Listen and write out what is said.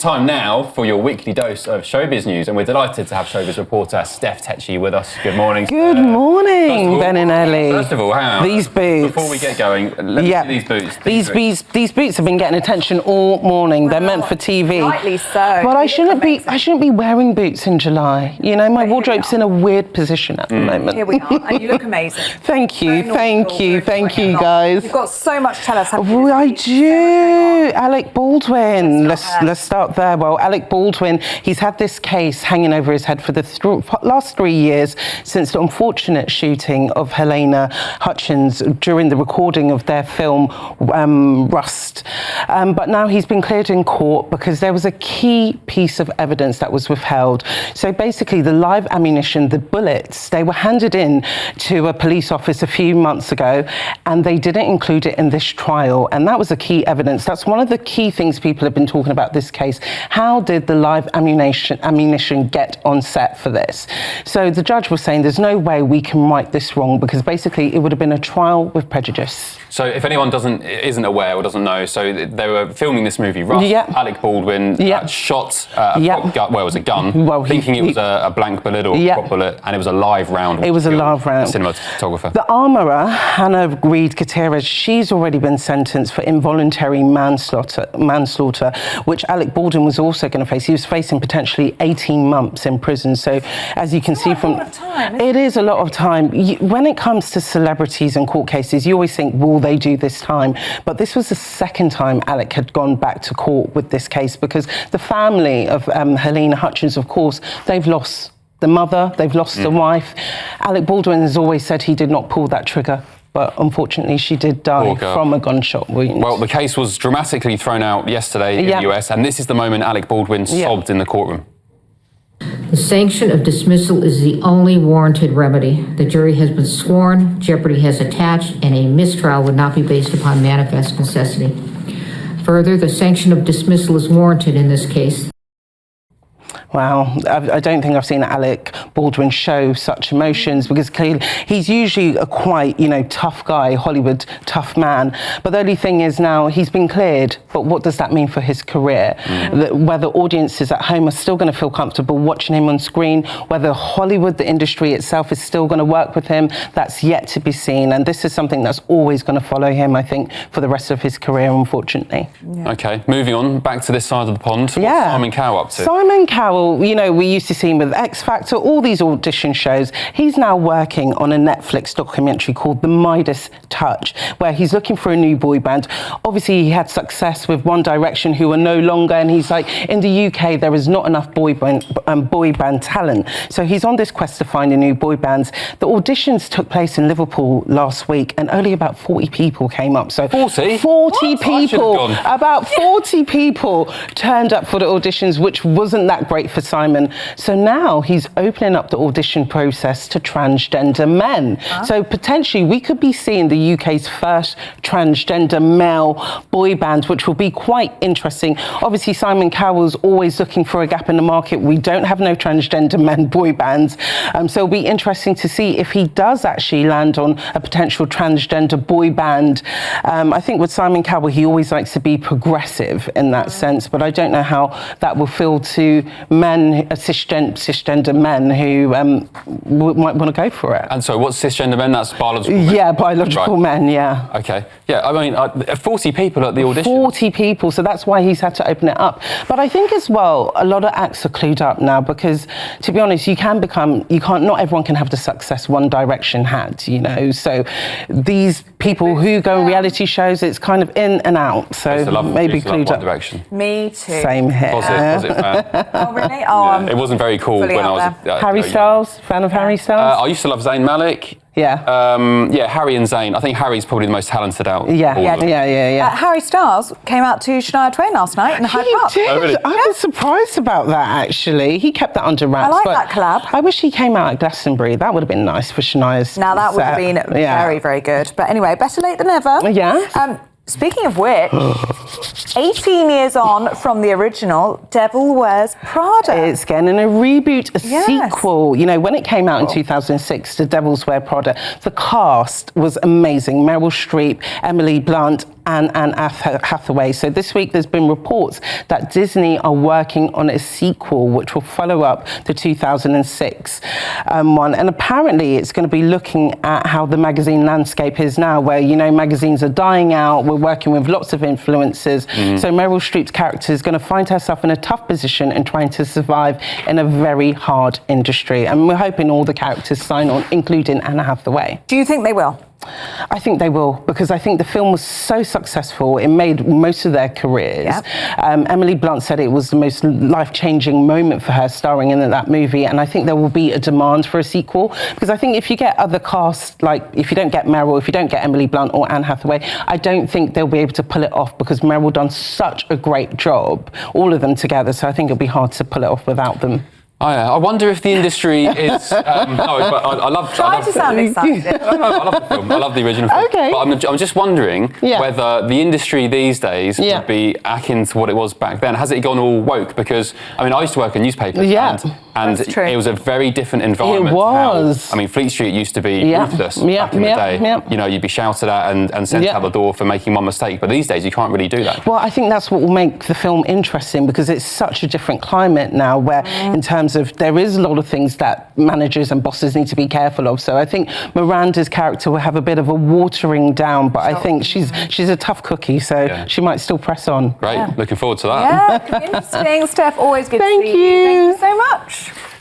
Time now for your weekly dose of showbiz news, and we're delighted to have showbiz reporter Steph Takyi with us. Good morning. Good morning, Ben and Ellie. First of all, hang on. These boots. Before we get going, let me see these boots. These boots have been getting attention all morning. They're meant for TV. Rightly so. But I shouldn't be wearing boots in July. You know, my wardrobe's in a weird position at the moment. Here we are, and you look amazing. Thank you, thank you, guys. You've got so much to tell us. Oh, I do. Alec Baldwin. Let's start there. Well, Alec Baldwin, he's had this case hanging over his head for the last 3 years since the unfortunate shooting of Helena Hutchins during the recording of their film Rust. But now he's been cleared in court because there was a key piece of evidence that was withheld. So basically, the live ammunition, the bullets, they were handed in to a police office a few months ago, and they didn't include it in this trial. And that was a key evidence. That's one of the key things people have been talking about this case. How did the live ammunition get on set for this? So the judge was saying there's no way we can right this wrong, because basically it would have been a trial with prejudice. So if anyone isn't aware or doesn't know, so they were filming this movie Rust. Alec Baldwin shot a gun, thinking it was a blank bullet or a prop bullet, and it was a live round. It was a live round. Cinematographer. The armourer, Hannah Reid Gutierrez, she's already been sentenced for involuntary manslaughter, which Alec Baldwin was also going to face. He was facing potentially 18 months in prison. So as you can see from... It is a lot of time. When it comes to celebrities and court cases, you always think, will they do this time? But this was the second time Alec had gone back to court with this case, because the family of Helena Hutchins, of course, they've lost the mother, they've lost the wife. Alec Baldwin has always said he did not pull that trigger, but unfortunately she did die from a gunshot wound. Well, the case was dramatically thrown out yesterday in the US, and this is the moment Alec Baldwin sobbed in the courtroom. The sanction of dismissal is the only warranted remedy. The jury has been sworn, jeopardy has attached, and a mistrial would not be based upon manifest necessity. Further, the sanction of dismissal is warranted in this case. Wow, I don't think I've seen Alec Baldwin show such emotions, because clearly he's usually a quite, tough guy, Hollywood tough man. But the only thing is now he's been cleared, but what does that mean for his career? Whether audiences at home are still going to feel comfortable watching him on screen, whether Hollywood, the industry itself, is still going to work with him, that's yet to be seen. And this is something that's always going to follow him, I think, for the rest of his career, unfortunately. Okay, moving on, back to this side of the pond. What's Simon Cowell up to? Simon Cowell, we used to see him with X Factor, all these audition shows. He's now working on a Netflix documentary called The Midas Touch, where he's looking for a new boy band. Obviously, he had success with One Direction, who are no longer, and he's like, in the UK, there is not enough boy band talent. So he's on this quest to find a new boy band. The auditions took place in Liverpool last week, and only about 40 people came up. So 40? 40 people, about 40 people turned up for the auditions, which wasn't that great for Simon. So now he's opening up the audition process to transgender men. So potentially we could be seeing the UK's first transgender male boy band, which will be quite interesting. Obviously, Simon Cowell's always looking for a gap in the market. We don't have no transgender men boy bands. So it'll be interesting to see if he does actually land on a potential transgender boy band. I think with Simon Cowell, he always likes to be progressive in that sense, but I don't know how that will feel to men, cisgender men who might want to go for it. And so what's cisgender men? That's biological men? Yeah, biological men, yeah. Okay. Yeah, I mean, 40 people at the audition. 40 people, so that's why he's had to open it up. But I think as well, a lot of acts are clued up now, because to be honest, not everyone can have the success One Direction had, So these people who go on reality shows, it's kind of in and out. So maybe clued up. One Direction. Me too. Same here. Positive fan. Oh, really? Oh, it wasn't very cool when I was... Harry Styles? Fan of Harry Styles? I used to love Zayn Malik. Yeah. Harry and Zayn. I think Harry's probably the most talented out. Yeah. Harry Styles came out to Shania Twain last night in Hyde Park. He did. Oh, really? I was surprised about that, actually. He kept that under wraps. I like that collab. I wish he came out at Glastonbury. That would have been nice for Shania's Now, that would have been very, very good. But anyway, better late than never. Yeah. Speaking of which, 18 years on from the original, Devil Wears Prada. It's getting a reboot, a sequel. When it came out in 2006, The Devil's Wear Prada, the cast was amazing. Meryl Streep, Emily Blunt, and Anne Hathaway. So this week there's been reports that Disney are working on a sequel which will follow up the 2006 one. And apparently it's going to be looking at how the magazine landscape is now, where, you know, magazines are dying out. We're working with lots of influencers. So Meryl Streep's character is going to find herself in a tough position and trying to survive in a very hard industry. And we're hoping all the characters sign on, including Anne Hathaway. Do you think they will? I think they will, because I think the film was so successful. It made most of their careers. Emily Blunt said it was the most life-changing moment for her starring in that movie, and I think there will be a demand for a sequel, because I think if you get other cast, like if you don't get Meryl, if you don't get Emily Blunt or Anne Hathaway, I don't think they'll be able to pull it off, because Meryl done such a great job, all of them together, so I think it'll be hard to pull it off without them. I wonder if the industry is... no, but I love... Try to sound excited. I love the film. I love the original film. Okay. But I'm just wondering whether the industry these days would be akin to what it was back then. Has it gone all woke? Because, I mean, I used to work in newspapers and it was a very different environment. It was. I mean, Fleet Street used to be ruthless back in the day. You know, you'd be shouted at and sent out the door for making one mistake. But these days, you can't really do that. Well, I think that's what will make the film interesting, because it's such a different climate now, where in terms of there is a lot of things that managers and bosses need to be careful of. So I think Miranda's character will have a bit of a watering down, but I think she's a tough cookie, so she might still press on. Great, looking forward to that. Yeah, interesting. Steph, always good Thank to see you. Thank you so much.